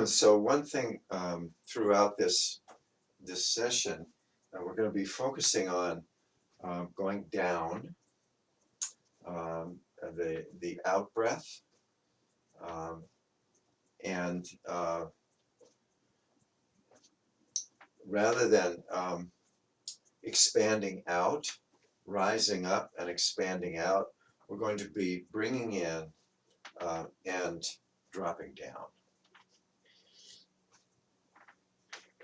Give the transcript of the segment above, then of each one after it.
So one thing throughout this session, we're going to be focusing on going down, the out breath, um, and rather than expanding out, rising up and expanding out, we're going to be bringing in and dropping down.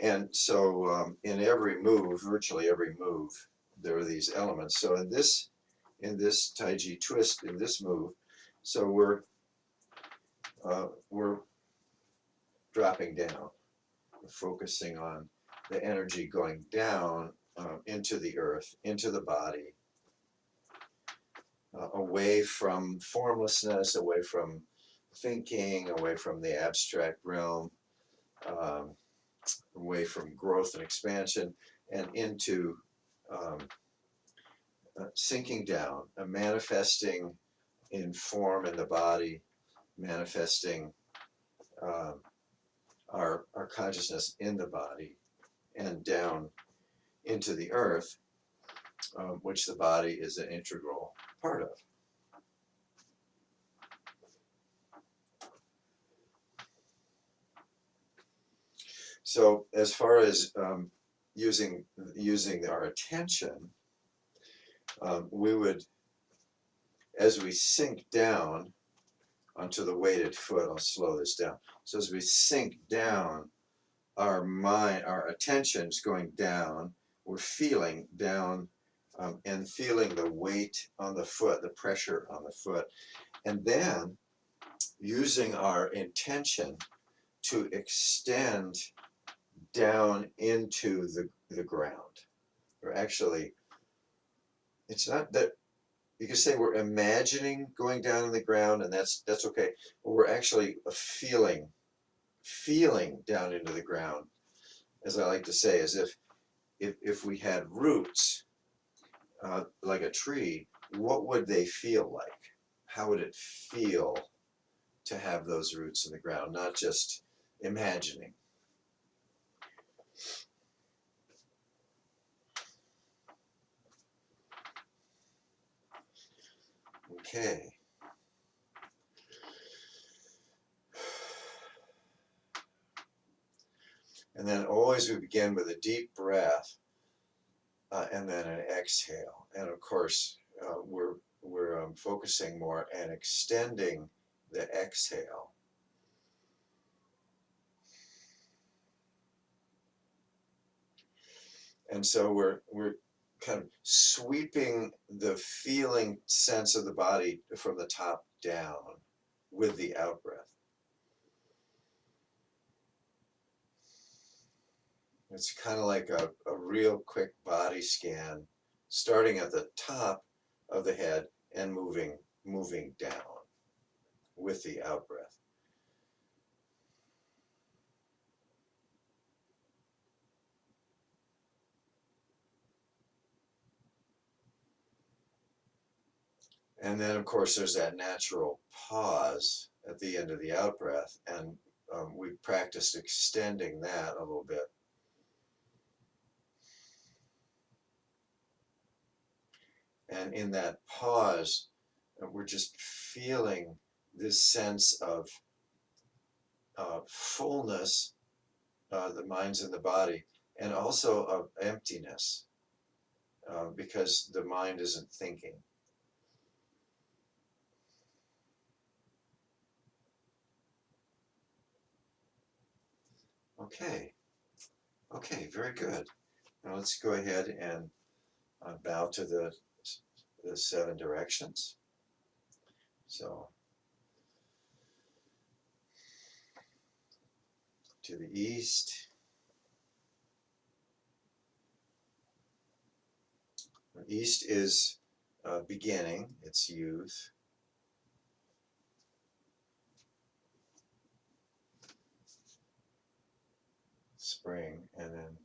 And so in every move, virtually every move, there are these elements. So in this Tai Chi twist, in this move, so we're dropping down, we're focusing on the energy going down into the earth, into the body, away from formlessness, away from thinking, away from the abstract realm, um, away from growth and expansion, and into sinking down, manifesting in form in the body, manifesting our consciousness in the body and down into the earth, which the body is an integral part of. So as far as using our attention, we would, as we sink down onto the weighted foot, I'll slow this down. So as we sink down, our mind, our attention is going down. We're feeling down and feeling the weight on the foot, the pressure on the foot, and then using our intention to extend down into the ground. Or actually, it's not that you can say we're imagining going down in the ground, and that's okay. But we're actually feeling down into the ground, as I like to say, as if we had roots like a tree, what would they feel like? How would it feel to have those roots in the ground, not just imagining? Okay. And then always we begin with a deep breath and then an exhale. And of course, we're focusing more and extending the exhale. And so we're kind of sweeping the feeling sense of the body from the top down with the out breath. It's kind of like a real quick body scan, starting at the top of the head and moving down with the out breath. And then, of course, there's that natural pause at the end of the out breath, and we've practiced extending that a little bit. And in that pause, we're just feeling this sense of fullness, the mind's in the body, and also of emptiness, because the mind isn't thinking. Okay, very good. Now let's go ahead and bow to the 7 directions. So, to the east, east is beginning, it's youth. Spring. And then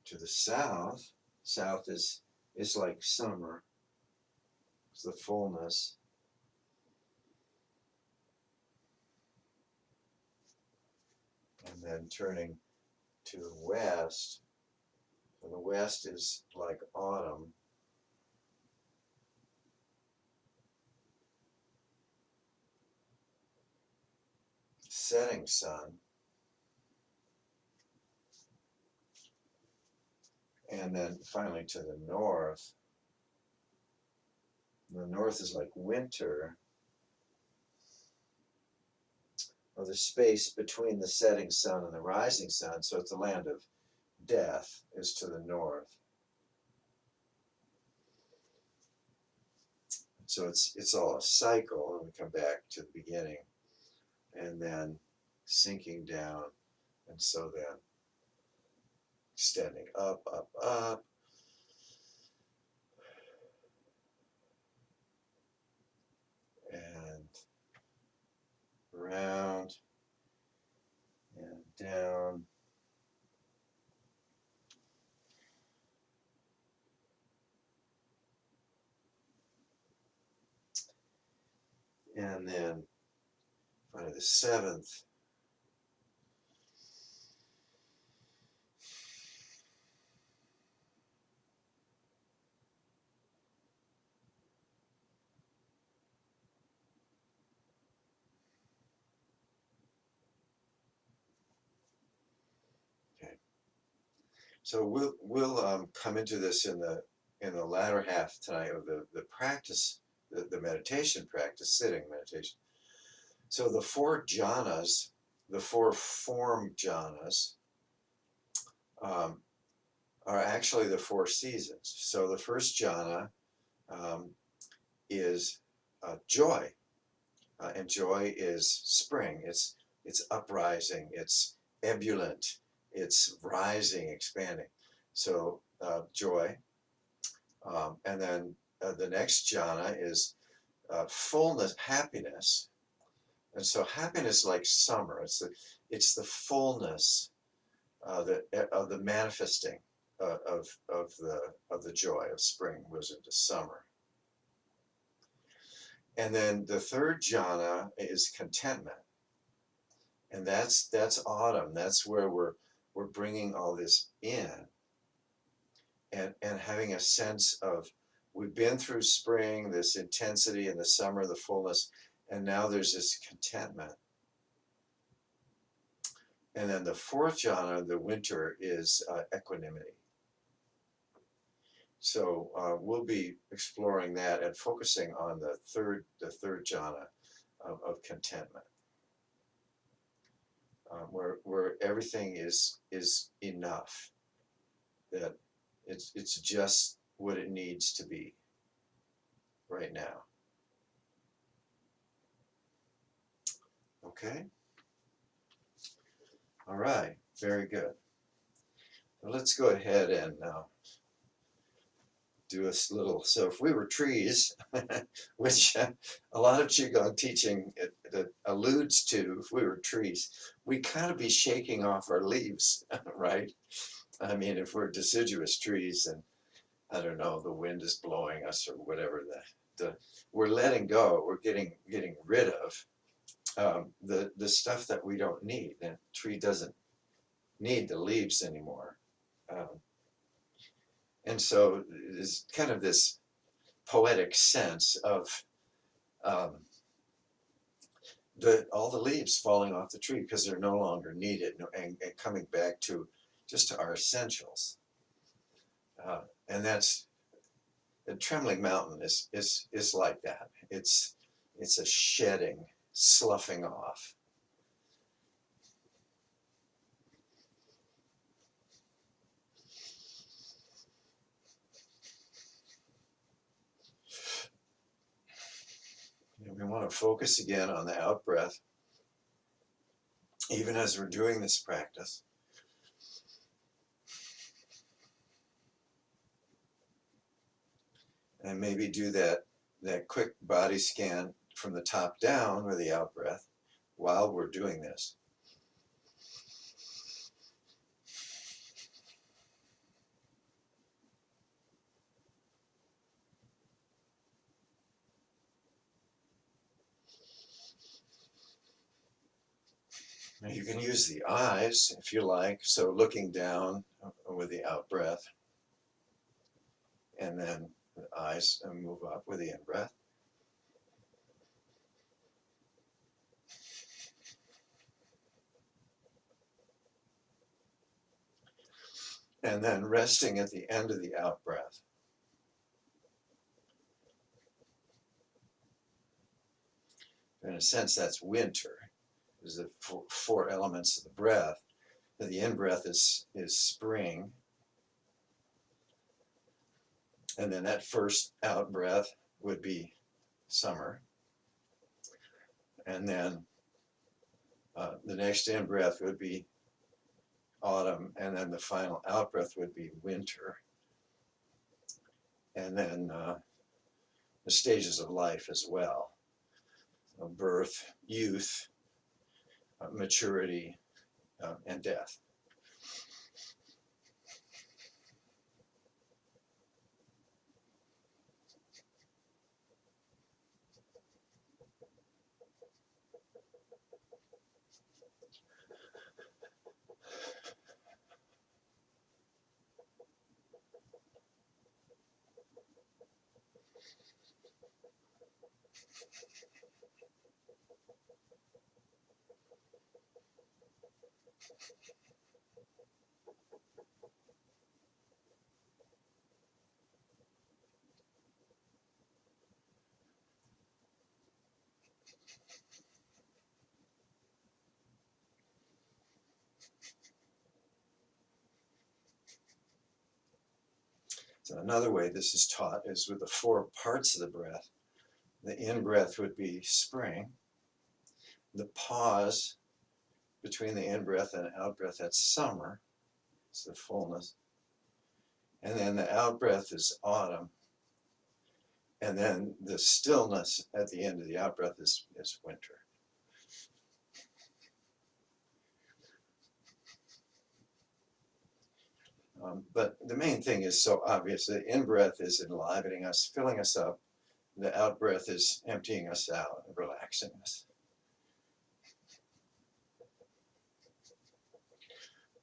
to the south, south is like summer, it's the fullness. And then turning to the west. And the west is like autumn. Setting sun. And then finally to the north. The north is like winter. Or the space between the setting sun and the rising sun. So it's the land of death is to the north. So it's all a cycle, and we come back to the beginning, and then sinking down, and so then extending up, up, up, and around, and down, and then finally the seventh. Okay, so we'll come into this in the latter half tonight of the practice, the meditation practice, sitting meditation. So the four jhanas, the four form jhanas, um, are actually the four seasons. So the first jhana um, is joy, and joy is spring. It's uprising. It's ebullient. It's rising, expanding. So joy, and then the next jhana is fullness, happiness. And so happiness, like summer, it's the fullness of the manifesting of the joy of spring goes into summer. And then the third jhana is contentment, and that's autumn. That's where we're bringing all this in, and having a sense of we've been through spring, this intensity, and the summer, the fullness, and now there's this contentment. And then the fourth jhana, the winter, is equanimity. So we'll be exploring that and focusing on the third jhana of contentment, where everything is enough, that it's just what it needs to be right now. Okay. All right. Very good. Well, let's go ahead and do a little. So if we were trees, which a lot of Qigong teaching it alludes to, if we were trees, we kind of be shaking off our leaves, right? I mean, if we're deciduous trees and I don't know, the wind is blowing us or whatever, we're letting go, we're getting rid of the stuff that we don't need. And a tree doesn't need the leaves anymore. And so there's kind of this poetic sense of all the leaves falling off the tree because they're no longer needed, and coming back to just to our essentials. And that's the Trembling Mountain is like that. It's a shedding, sloughing off. And we want to focus again on the out breath, even as we're doing this practice. And maybe do that quick body scan from the top down with the out breath while we're doing this. You can use the eyes if you like, so looking down with the out breath, and then the eyes move up with the in breath. And then resting at the end of the out breath. In a sense, that's winter. There's the four elements of the breath. The in breath is spring. And then that first out breath would be summer. And then the next in breath would be autumn. And then the final out breath would be winter. And then the stages of life as well. Birth, youth, maturity, and death. So another way this is taught is with the four parts of the breath. The in breath would be spring. The pause between the in breath and out breath, that's summer. It's the fullness. And then the out breath is autumn. And then the stillness at the end of the out breath is winter. But the main thing is so obvious. The in breath is enlivening us, filling us up. The out breath is emptying us out and relaxing us.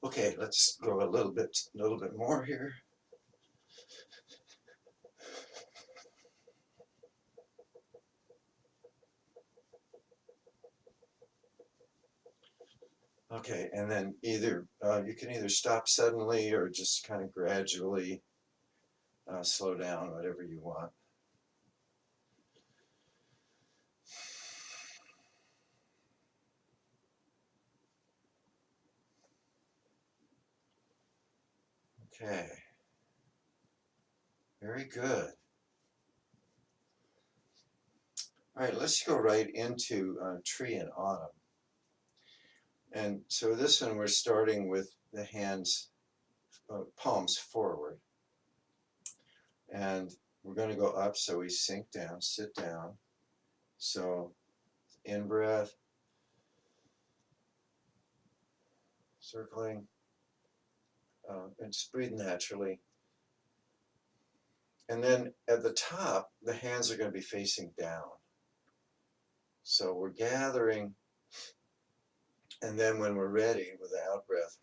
Okay, let's go a little bit more here. Okay, and then either you can either stop suddenly or just kind of gradually slow down, whatever you want. Okay, very good. All right, let's go right into tree and autumn. And so this one we're starting with the hands, palms forward. And we're going to go up, so we sink down, sit down. So in breath, circling, and just breathe naturally. And then at the top, the hands are going to be facing down. So we're gathering, and then when we're ready with the out breath,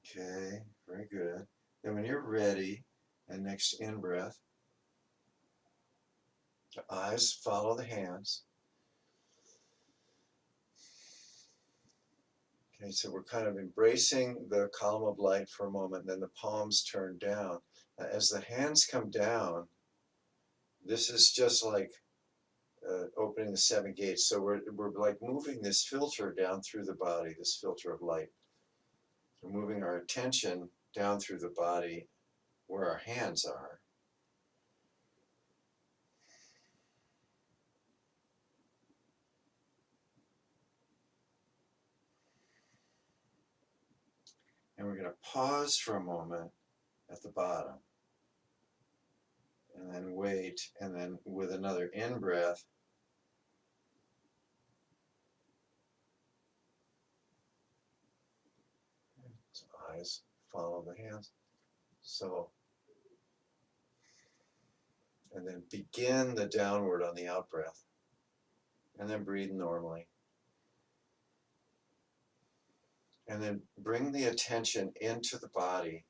okay, very good. Then when you're ready, and next in breath, the eyes follow the hands. Okay, so we're kind of embracing the column of light for a moment, and then the palms turn down. As the hands come down, this is just like opening the seven gates. So we're like moving this filter down through the body, this filter of light. We're moving our attention down through the body where our hands are. And we're going to pause for a moment at the bottom. And then wait, and then with another in breath, eyes follow the hands. So, and then begin the downward on the out breath. And then breathe normally. And then bring the attention into the body,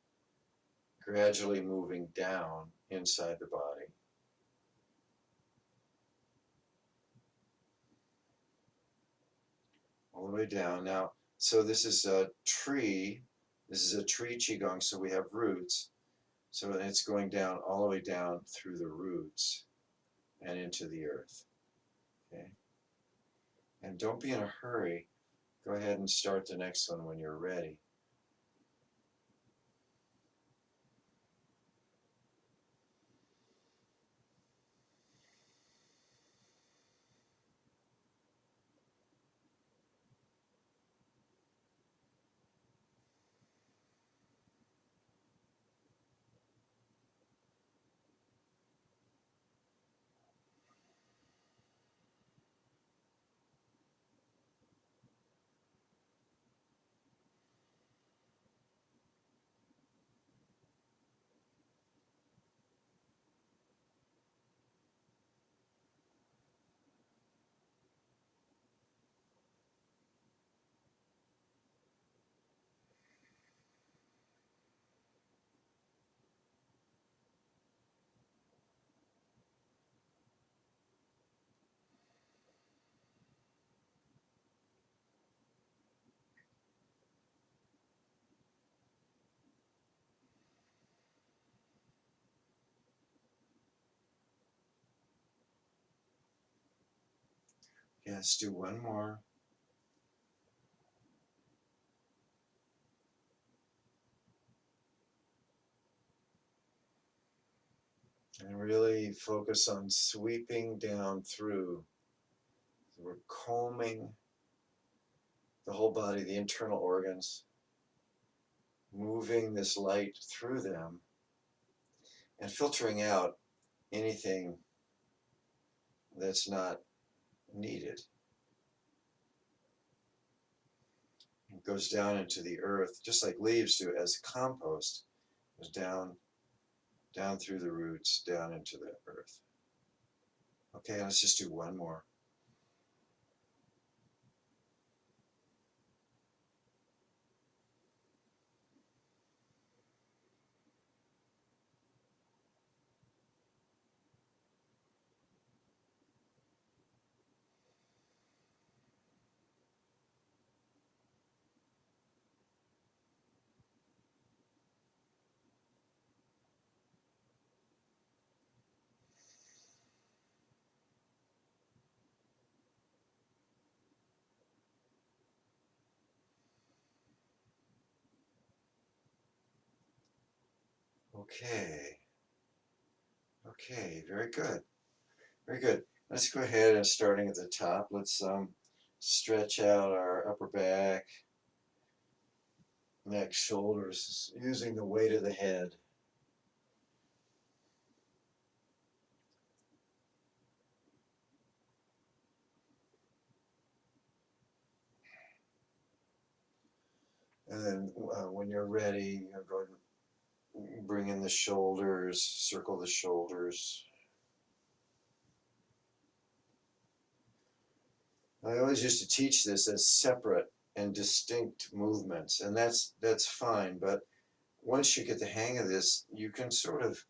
gradually moving down inside the body. All the way down. Now, so this is a tree. This is a tree Qigong, so we have roots. So it's going down all the way down through the roots and into the earth. Okay? And don't be in a hurry. Go ahead and start the next one when you're ready. Yes, do one more. And really focus on sweeping down through. We're combing the whole body, the internal organs, moving this light through them and filtering out anything that's not needed. It goes down into the earth, just like leaves do as compost. It goes down through the roots, down into the earth. Okay, let's just do one more. Okay. Okay, very good. Very good. Let's go ahead and starting at the top. Let's stretch out our upper back, neck, shoulders, using the weight of the head. And then when you're ready, go ahead and bring in the shoulders, circle the shoulders. I always used to teach this as separate and distinct movements, and that's fine, but once you get the hang of this, you can sort of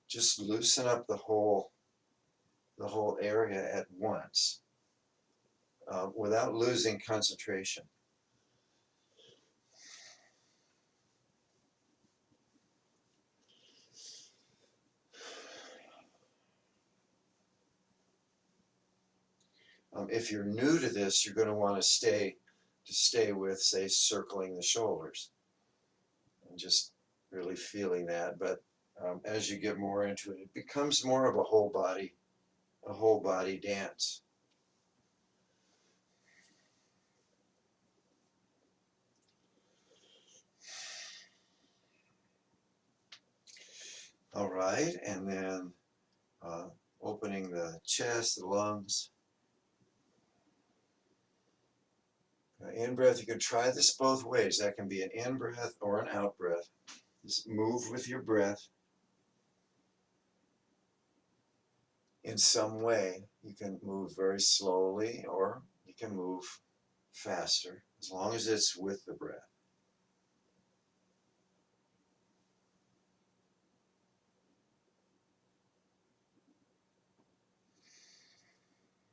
just loosen up the whole area at once without losing concentration. If you're new to this, you're going to want to stay with, say, circling the shoulders and just really feeling that. But as you get more into it, it becomes more of a whole body dance. All right, and then opening the chest, the lungs, In-breath, you can try this both ways. That can be an in-breath or an out-breath. Just move with your breath in some way. You can move very slowly or you can move faster, as long as it's with the breath.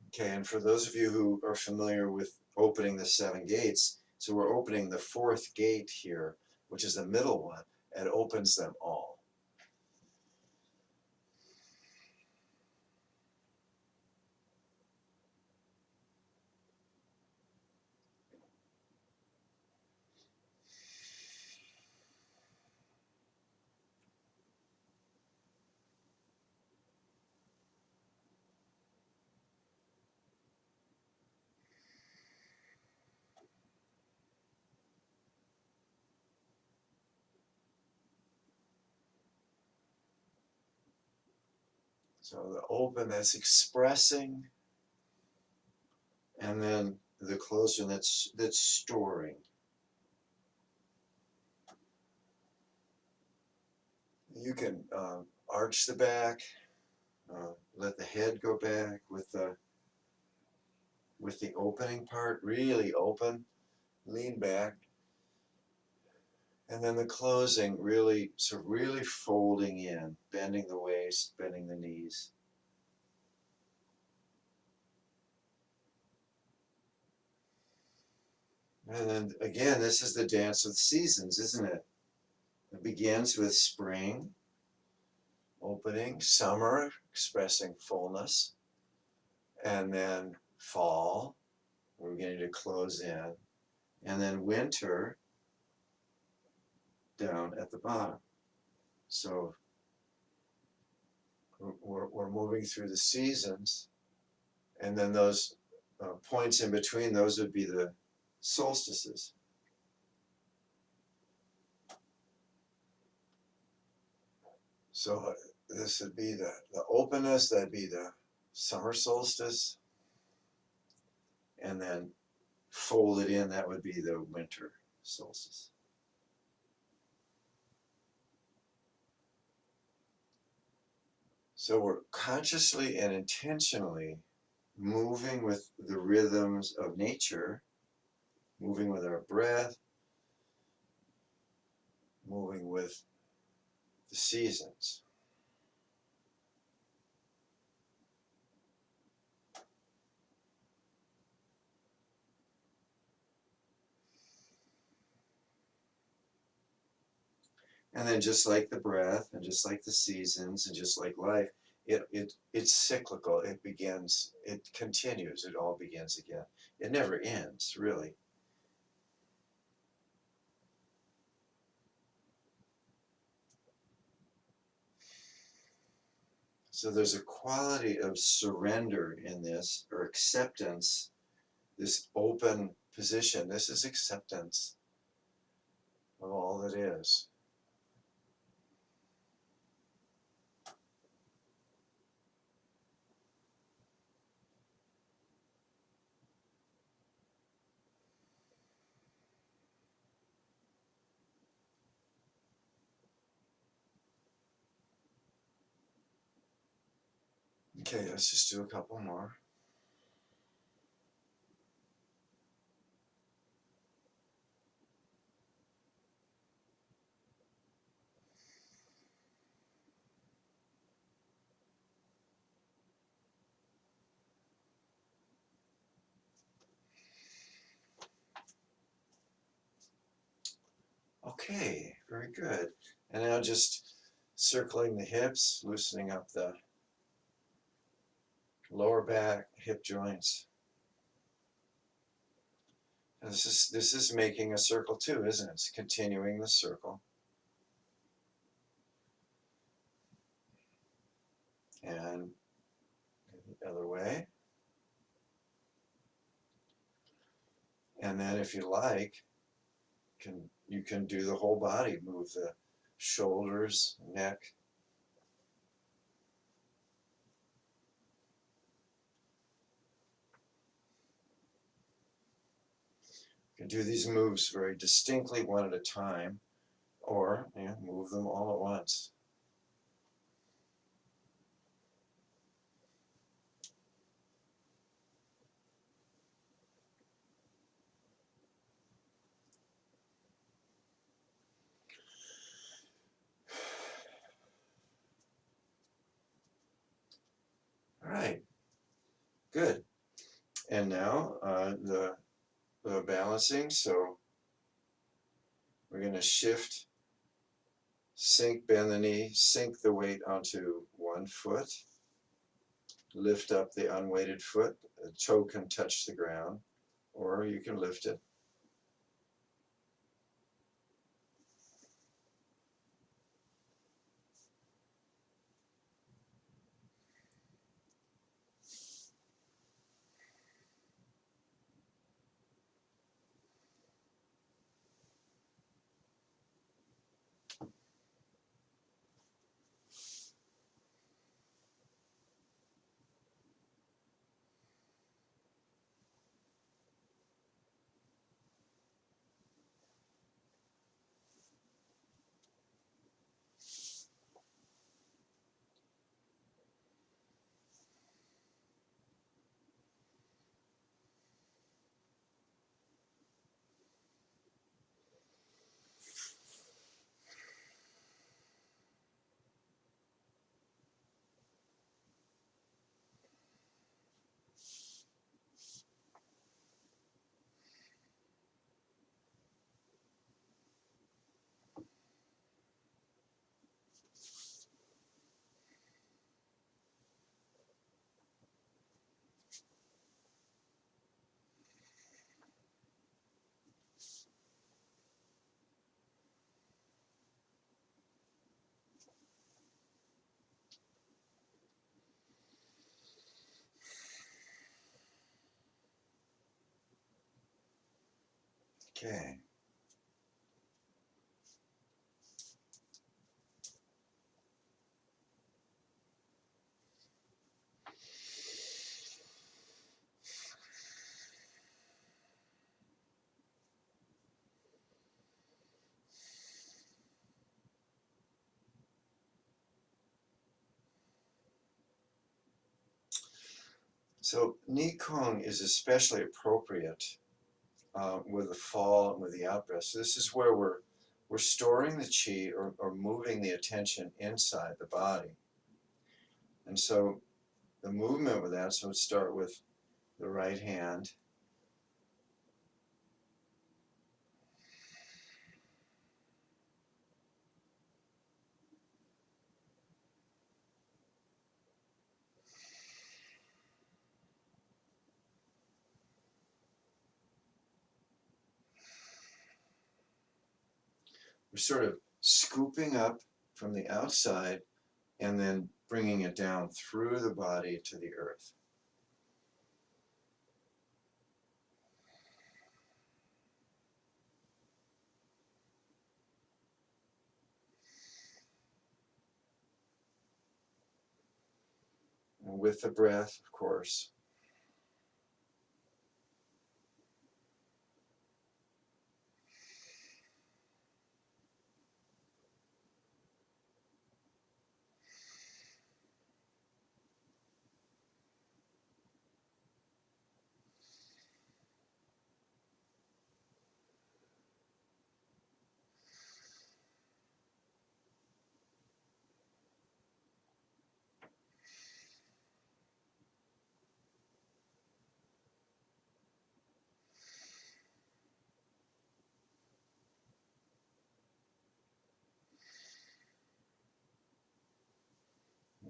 Okay, and for those of you who are familiar with opening the 7 gates, so we're opening the 4th gate here, which is the middle one, and opens them all. So the open, that's expressing, and then the closed one, that's storing. You can arch the back, let the head go back with the opening part really open, lean back, and then the closing really really folding in, bending the waist, bending the knees. And then again, this is the dance of the seasons, isn't it? It begins with spring, opening, summer, expressing fullness, and then fall, we're beginning to close in, and then winter down at the bottom. So we're moving through the seasons, and then those points in between, those would be the solstices. So this would be the openness, that'd be the summer solstice, and then folded in, that would be the winter solstice. So we're consciously and intentionally moving with the rhythms of nature, moving with our breath, moving with the seasons. And then just like the breath and just like the seasons and just like life, it's cyclical. It begins, it continues, it all begins again. It never ends, really. So there's a quality of surrender in this, or acceptance, this open position. This is acceptance of all that is. Okay, let's just do a couple more. Okay, very good. And now just circling the hips, loosening up the lower back, hip joints. And this is making a circle too, isn't it? It's continuing the circle. And the other way. And then if you like, you can do the whole body, move the shoulders, neck. You can do these moves very distinctly one at a time, or move them all at once. All right, good. And now the balancing. So we're going to shift, sink, bend the knee, sink the weight onto one foot, lift up the unweighted foot. The toe can touch the ground, or you can lift it. Okay. So Qigong is especially appropriate with the fall and with the out breath. So this is where we're storing the chi, or moving the attention inside the body. And so the movement with that, so let's start with the right hand. We're sort of scooping up from the outside and then bringing it down through the body to the earth. And with the breath, of course.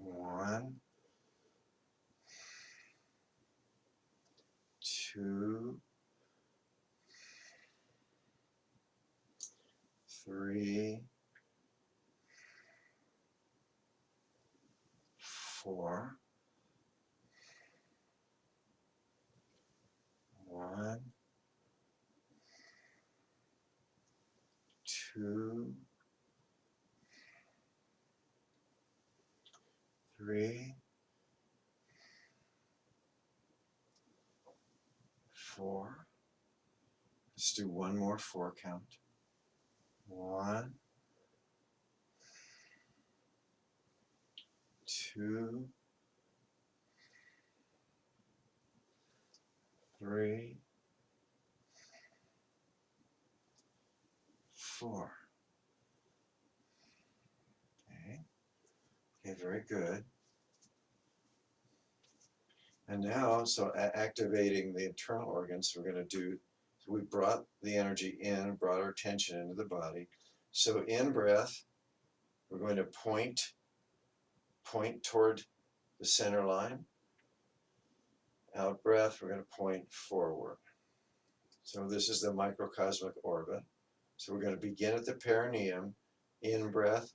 One, two, three, four. One, two, three, four. Let's do one more 4 count. 1, 2, 3, 4. Okay. Okay, very good. And now, so activating the internal organs, we're going to do, so we brought the energy in, brought our tension into the body. So in breath, we're going to point toward the center line. Out breath, we're going to point forward. So this is the microcosmic orbit. So we're going to begin at the perineum, in breath,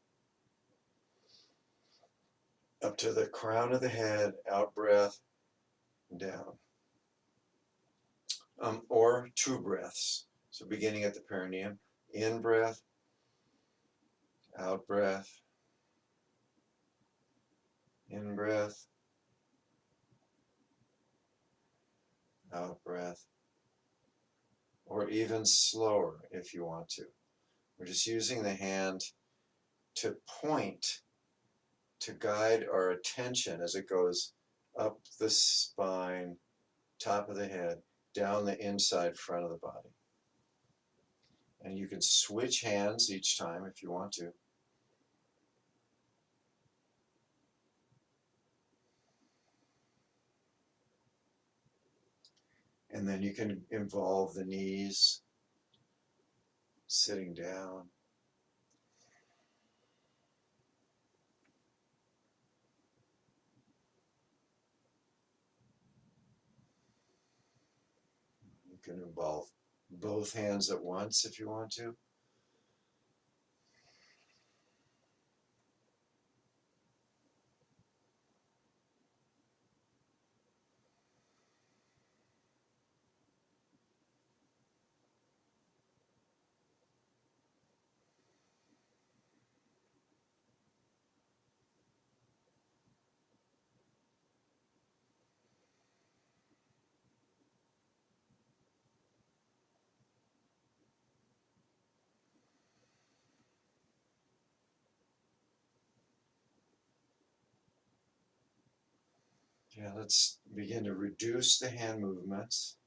up to the crown of the head, out breath, down. Or 2 breaths. So beginning at the perineum, in breath, out breath, in breath, out breath, or even slower if you want to. We're just using the hand to point, to guide our attention as it goes up the spine, top of the head, down the inside front of the body. And you can switch hands each time if you want to. And then you can involve the knees, sitting down. You can involve both hands at once if you want to. Yeah, let's begin to reduce the hand movements.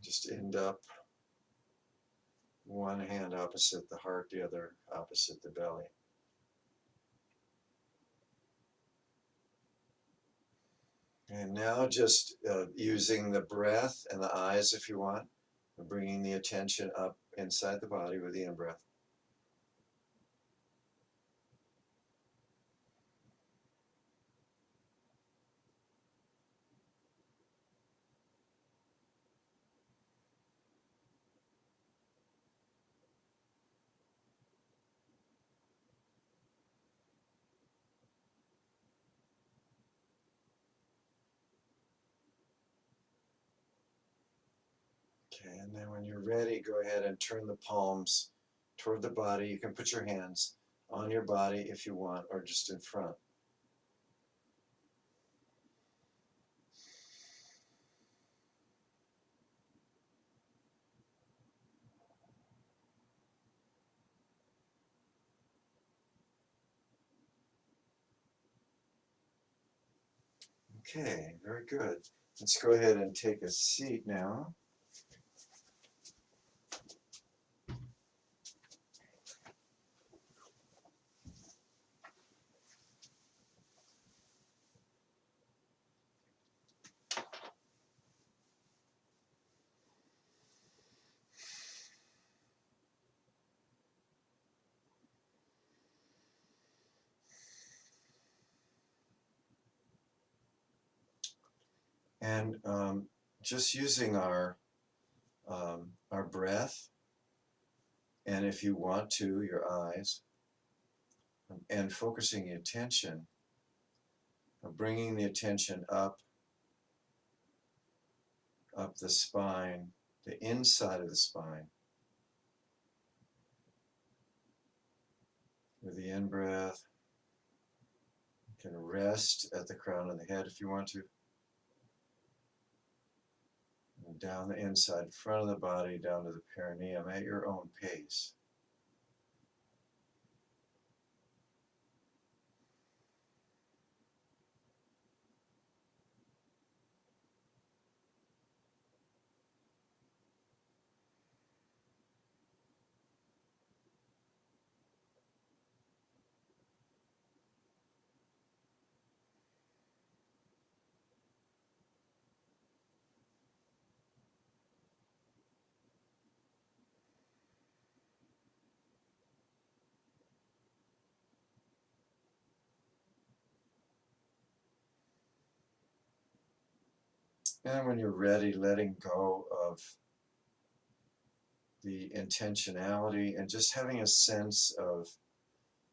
Just end up one hand opposite the heart, the other opposite the belly. And now just using the breath and the eyes if you want, bringing the attention up inside the body with the in-breath. Okay, and then when you're ready, go ahead and turn the palms toward the body. You can put your hands on your body if you want, or just in front. Okay, very good. Let's go ahead and take a seat now. And just using our breath, and if you want to, your eyes, and focusing the attention, bringing the attention up up the spine, the inside of the spine. With the in-breath, you can rest at the crown of the head if you want to. And down the inside, front of the body, down to the perineum at your own pace. And when you're ready, letting go of the intentionality and just having a sense of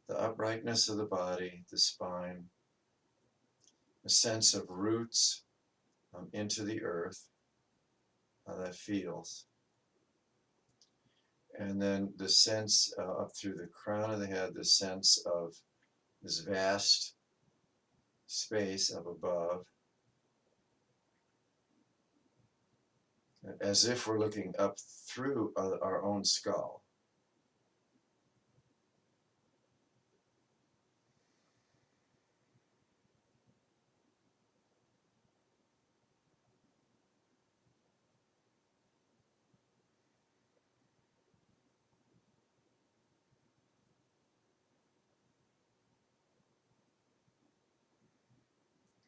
the uprightness of the body, the spine, a sense of roots into the earth, how that feels. And then the sense up through the crown of the head, the sense of this vast space up above, as if we're looking up through our own skull.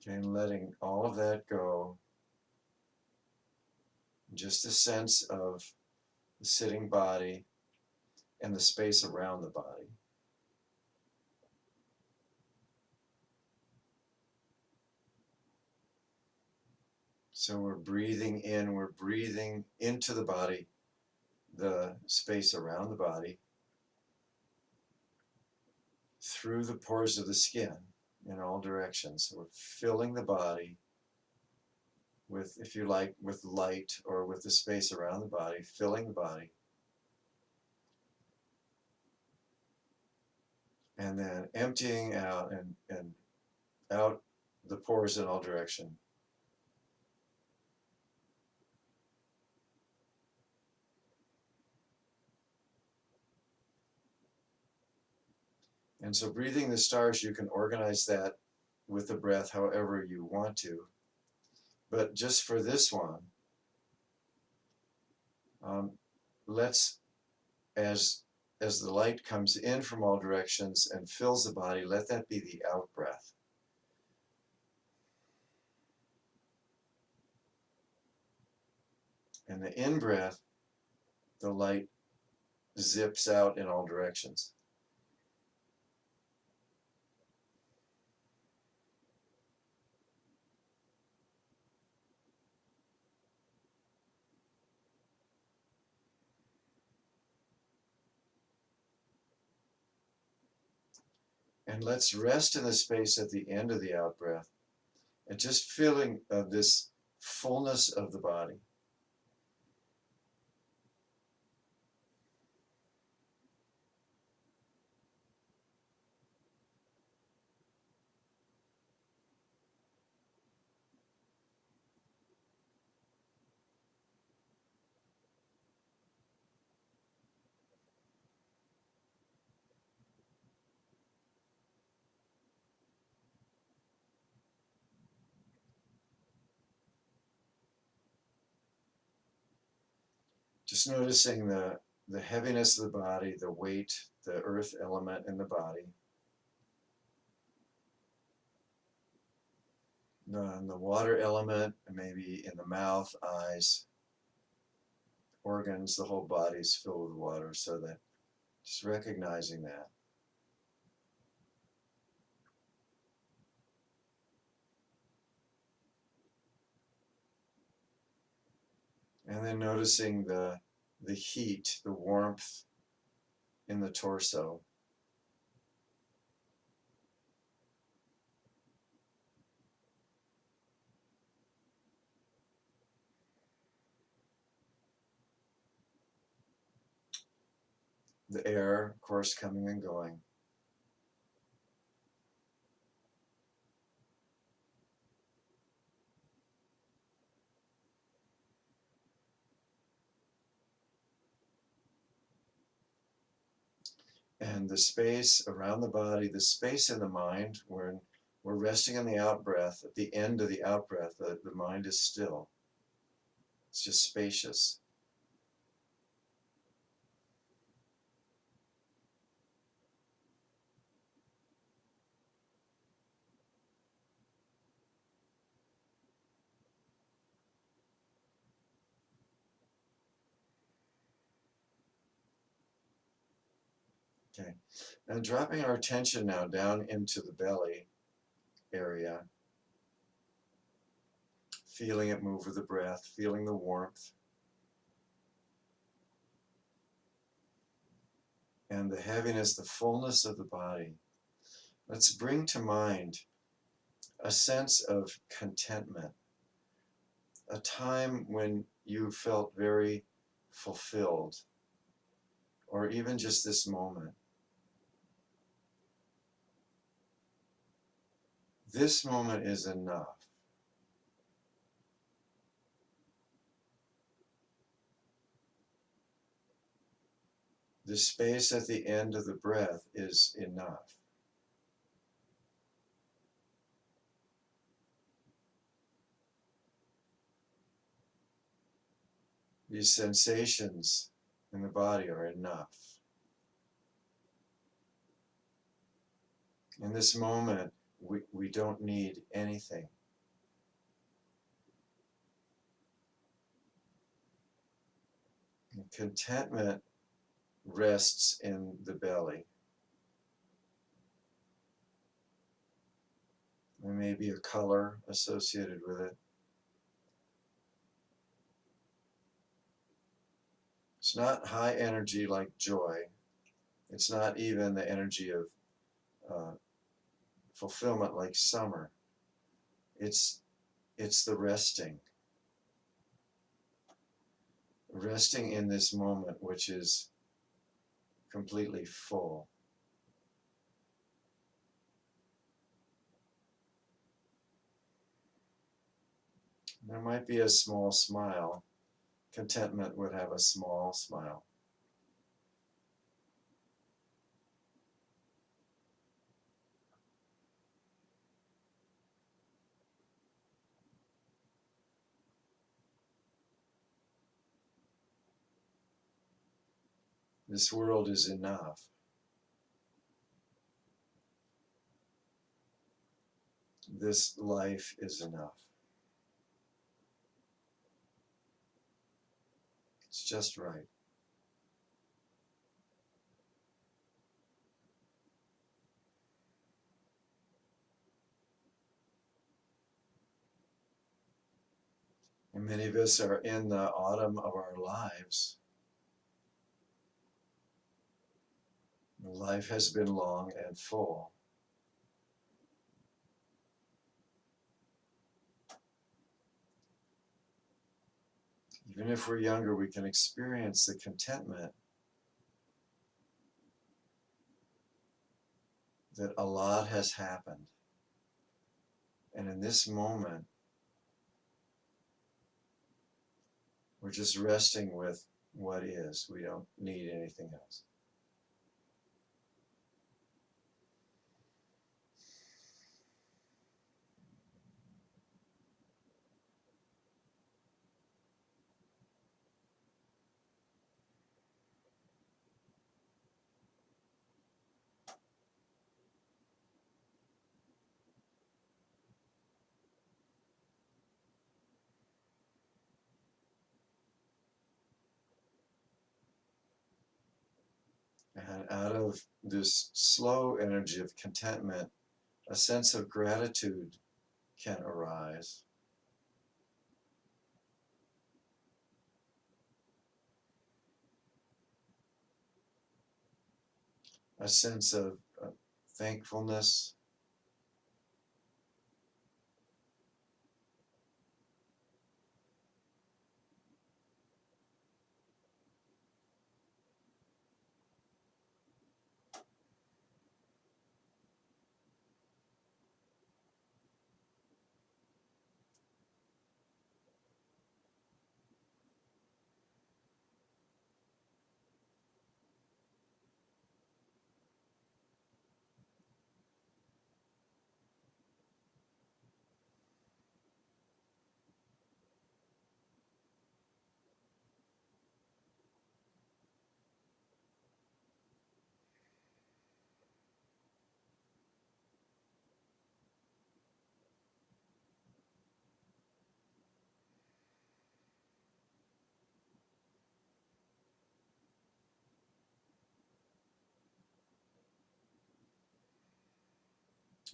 Okay, and letting all of that go, just a sense of the sitting body and the space around the body. So we're breathing in, we're breathing into the body, the space around the body, through the pores of the skin in all directions. So we're filling the body with, if you like, with light or with the space around the body, filling the body. And then emptying out and out the pores in all directions. And so breathing the stars, you can organize that with the breath however you want to. But just for this one, let's, as the light comes in from all directions and fills the body, let that be the out breath. And the in breath, the light zips out in all directions. And let's rest in the space at the end of the out breath and just feeling this fullness of the body. Just noticing the heaviness of the body, the weight, the earth element in the body. The water element, maybe in the mouth, eyes, organs, the whole body is filled with water, so that just recognizing that. And then noticing the heat, the warmth in the torso. The air, of course, coming and going. And the space around the body, the space in the mind, when we're resting on the out breath, at the end of the out breath, the mind is still. It's just spacious. Okay. And dropping our attention now down into the belly area, feeling it move with the breath, feeling the warmth and the heaviness, the fullness of the body. Let's bring to mind a sense of contentment, a time when you felt very fulfilled, or even just this moment. This moment is enough. The space at the end of the breath is enough. These sensations in the body are enough. In this moment, we don't need anything. And contentment rests in the belly. There may be a color associated with it. It's not high energy like joy. It's not even the energy of fulfillment like summer. It's the resting. Resting in this moment, which is completely full. There might be a small smile. Contentment would have a small smile. This world is enough. This life is enough. It's just right. And many of us are in the autumn of our lives. Life has been long and full. Even if we're younger, we can experience the contentment that a lot has happened. And in this moment, we're just resting with what is. We don't need anything else. And out of this slow energy of contentment, a sense of gratitude can arise. A sense of thankfulness.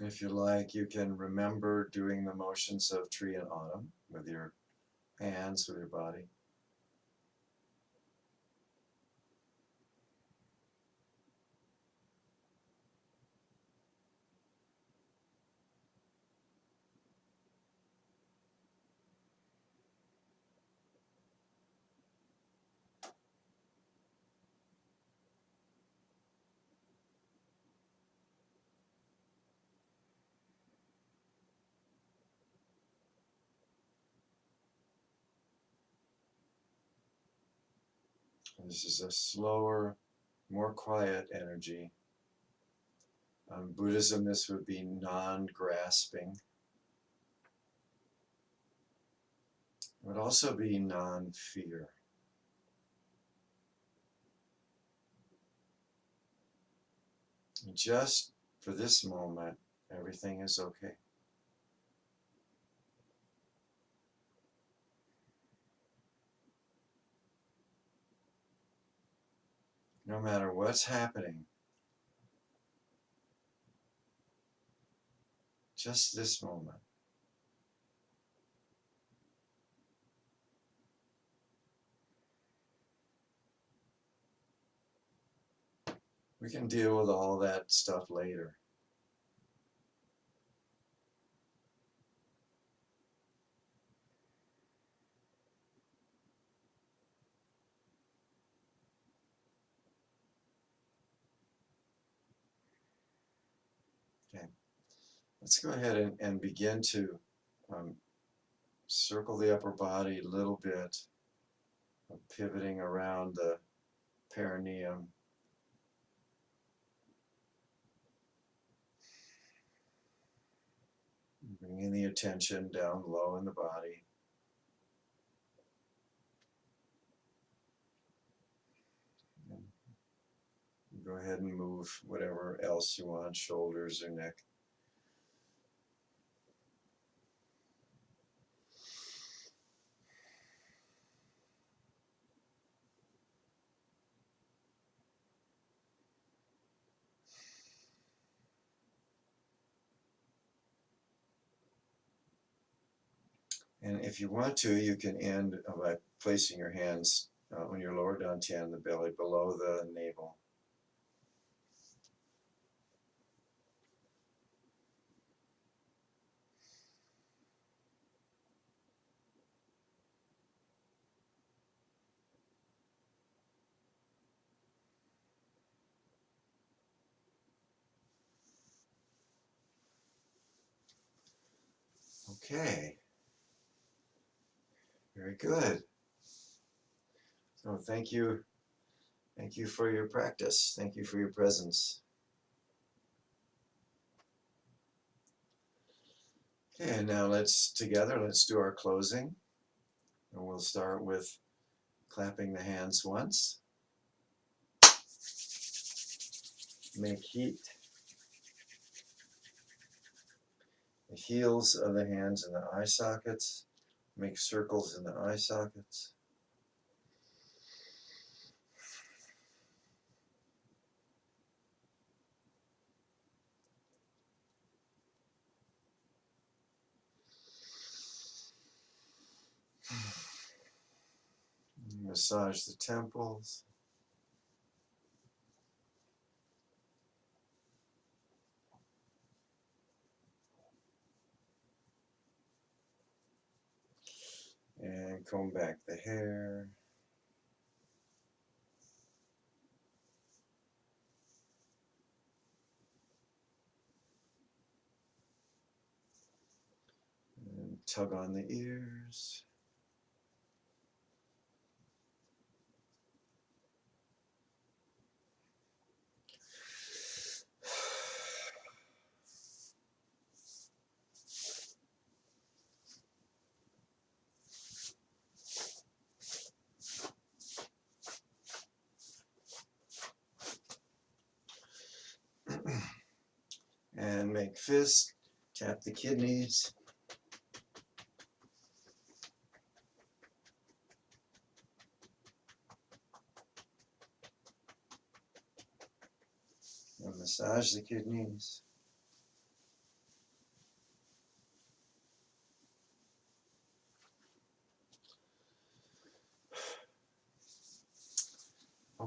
If you like, you can remember doing the motions of tree and autumn with your hands, with your body. This is a slower, more quiet energy. Buddhism, this would be non-grasping. It would also be non-fear. Just for this moment, everything is okay. No matter what's happening, just this moment. We can deal with all that stuff later. Okay, let's go ahead and begin to circle the upper body a little bit, pivoting around the perineum. Bringing the attention down low in the body. Go ahead and move whatever else you want, shoulders or neck. And if you want to, you can end by placing your hands on your lower dantian, the belly, below the navel. Okay, very good. So thank you for your practice. Thank you for your presence. Okay, and now let's do our closing. And we'll start with clapping the hands once. Make heat. The heels of the hands in the eye sockets. Make circles in the eye sockets. Massage the temples. And comb back the hair. And tug on the ears. And make fists. Tap the kidneys. And massage the kidneys.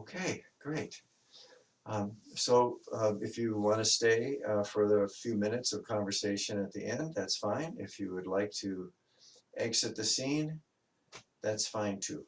Okay, great. If you want to stay for the few minutes of conversation at the end, that's fine. If you would like to exit the scene, that's fine too.